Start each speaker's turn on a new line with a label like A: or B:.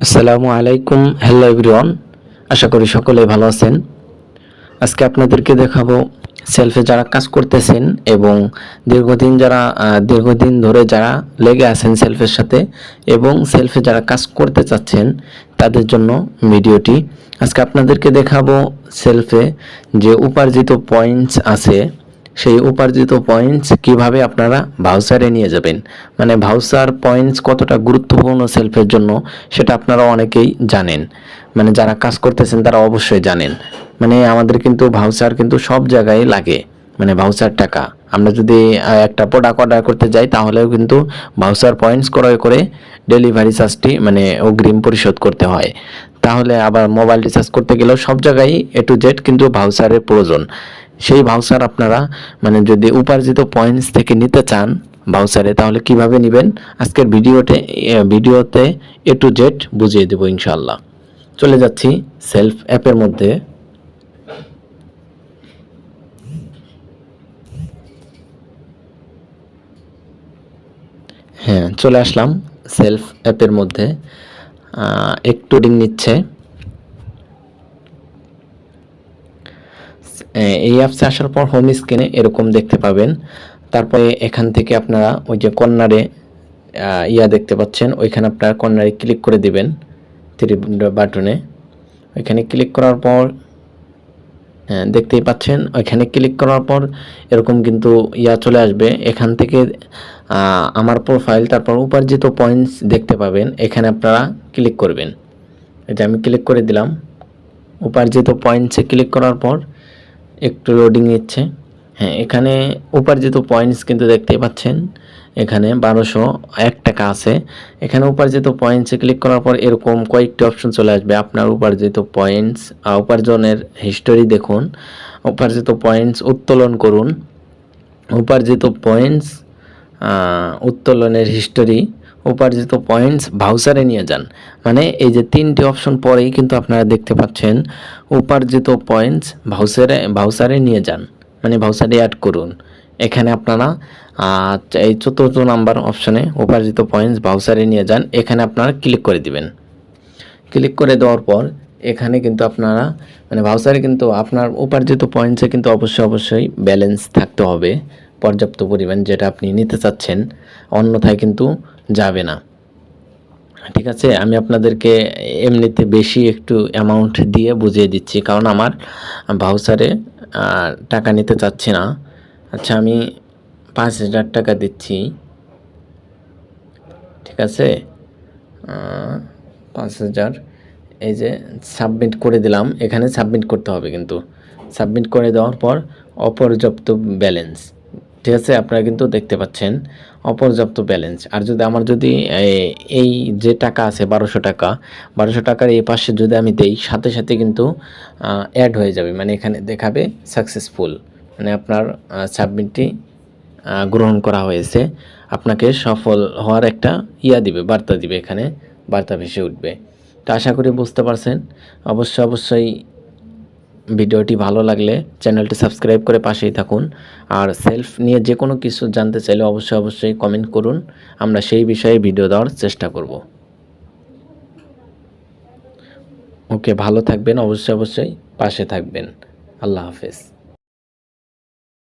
A: আসসালামু আলাইকুম, hello everyone. আশা করি সকলেই ভালো আছেন। আজকে আপনাদেরকে দেখাবো সেলফে যারা কাজ করতেছেন এবং দীর্ঘদিন ধরে যারা লেগে আছেন সেলফের সাথে এবং সেলফে যারা কাজ করতে চাচ্ছেন তাদের জন্য ভিডিওটি। আজকে আপনাদেরকে দেখাবো সেলফে যে উপার্জিত পয়েন্টস আছে সেই উপার্জিত পয়েন্টস কিভাবে আপনারা ভাউচারে নিয়ে যাবেন। মানে ভাউচার পয়েন্টস কতটা গুরুত্বপূর্ণ সেলফের জন্য সেটা আপনারা অনেকেই জানেন। মানে যারা কাজ করতেছেন তারা অবশ্যই জানেন। মানে আমাদের কিন্তু ভাউচার কিন্তু সব জায়গায় লাগে। মানে ভাউচার টাকা আমরা যদি একটা প্রোডাক্ট অর্ডার করতে যাই তাহলেও কিন্তু ভাউচার পয়েন্টস ক্রয় করে ডেলিভারি চার্জটি মানে অগ্রিম পরিশোধ করতে হয়। তাহলে আবার মোবাইল রিচার্জ করতে গেলেও সব জায়গায় এ টু জেড কিন্তু ভাউচারের প্রয়োজন। সেই ভাউচার আপনারা মানে যদি উপার্জিত পয়েন্টস থেকে নিতে চান ভাউচারে, তাহলে কিভাবে নেবেন আজকের ভিডিওতে এ টু জেড বুঝিয়ে দেবো ইনশাআল্লাহ। চলে যাচ্ছি সেলফ অ্যাপের মধ্যে। হ্যাঁ, চলে আসলাম সেলফ অ্যাপের মধ্যে। একটু লোডিং নিচ্ছে। এই অ্যাপসে আসার পর হোম স্ক্রিনে এরকম দেখতে পাবেন। তারপরে এখান থেকে আপনারা ওই যে কর্নারে দেখতে পাচ্ছেন, ওইখানে আপনারা কর্নারে ক্লিক করে দিবেন থ্রি বাটনে। ওইখানে ক্লিক করার পর দেখতেই পাচ্ছেন, ওইখানে ক্লিক করার পর এরকম কিন্তু চলে আসবে। এখান থেকে আমার প্রোফাইল, তারপর উপার্জিত পয়েন্টস দেখতে পাবেন। এখানে আপনারা ক্লিক করবেন। এটা আমি ক্লিক করে দিলাম। উপার্জিত পয়েন্টসে ক্লিক করার পর একটু লোডিং নিচ্ছে। হ্যাঁ, এখানে উপার্জিত পয়েন্টস কিন্তু দেখতেই পাচ্ছেন, এখানে 1201 টাকা আছে। এখানে উপার্জিত পয়েন্টসে ক্লিক করার পর এরকম কয়েকটি অপশন চলে আসবে। আপনার উপার্জিত পয়েন্টস, উপার্জনের হিস্টোরি দেখুন, উপার্জিত পয়েন্টস উত্তোলন করুন, উপার্জিত পয়েন্টস উত্তোলনের হিস্টোরি, উপার্জিত পয়েন্টস ভাউচারে নিয়ে যান। মানে এই যে তিনটি অপশন পরেই কিন্তু আপনারা দেখতে পাচ্ছেন উপার্জিত পয়েন্টস ভাউচারে নিয়ে যান, মানে ভাউচারে অ্যাড করুন। এখানে আপনারা এই চতুর্থ নাম্বার অপশনে উপার্জিত পয়েন্টস ভাউচারে নিয়ে যান, এখানে আপনারা ক্লিক করে দিবেন। ক্লিক করে দেওয়ার পর এখানে কিন্তু আপনারা মানে ভাউচারে কিন্তু আপনার উপার্জিত পয়েন্টসে কিন্তু অবশ্যই ব্যালেন্স থাকতে হবে পর্যাপ্ত পরিমাণ, যেটা আপনি নিতে চাচ্ছেন, অন্যথায় কিন্তু যাবে না। ঠিক আছে, আমি আপনাদেরকে এমনিতে বেশি একটু অ্যামাউন্ট দিয়ে বুঝিয়ে দিচ্ছি, কারণ আমার ভাউচারে টাকা নিতে চাচ্ছি না। আচ্ছা, আমি 5,000 টাকা দিচ্ছি। ঠিক আছে, 5,000। এই যে সাবমিট করে দিলাম, এখানে সাবমিট করতে হবে কিন্তু। সাবমিট করে দেওয়ার পর অপর্যাপ্ত ব্যালেন্স, ঠিক আছে, আপনারা কিন্তু দেখতে পাচ্ছেন অপর্যাপ্ত ব্যালেন্স। আর যদি আমার এই যে টাকা আছে 1200 টাকার এই পাশে যদি আমি দেই, সাথে সাথে কিন্তু অ্যাড হয়ে যাবে, মানে এখানে দেখাবে সাকসেসফুল, মানে আপনার সাবমিটটি গ্রহণ করা হয়েছে। আপনাকে সফল হওয়ার একটা দিবে, বার্তা দিবে, এখানে বার্তা ভেসে উঠবে। তো আশা করি বুঝতে পারছেন। অবশ্যই ভিডিওটি ভালো লাগলে চ্যানেলটি সাবস্ক্রাইব করে পাশেই থাকুন। আর সেলফ নিয়ে যে কোনো কিছু জানতে চাইলে অবশ্যই কমেন্ট করুন, আমরা সেই বিষয়ে ভিডিও দেওয়ার চেষ্টা করব। ওকে, ভালো থাকবেন, অবশ্যই পাশে থাকবেন। আল্লাহ হাফেজ।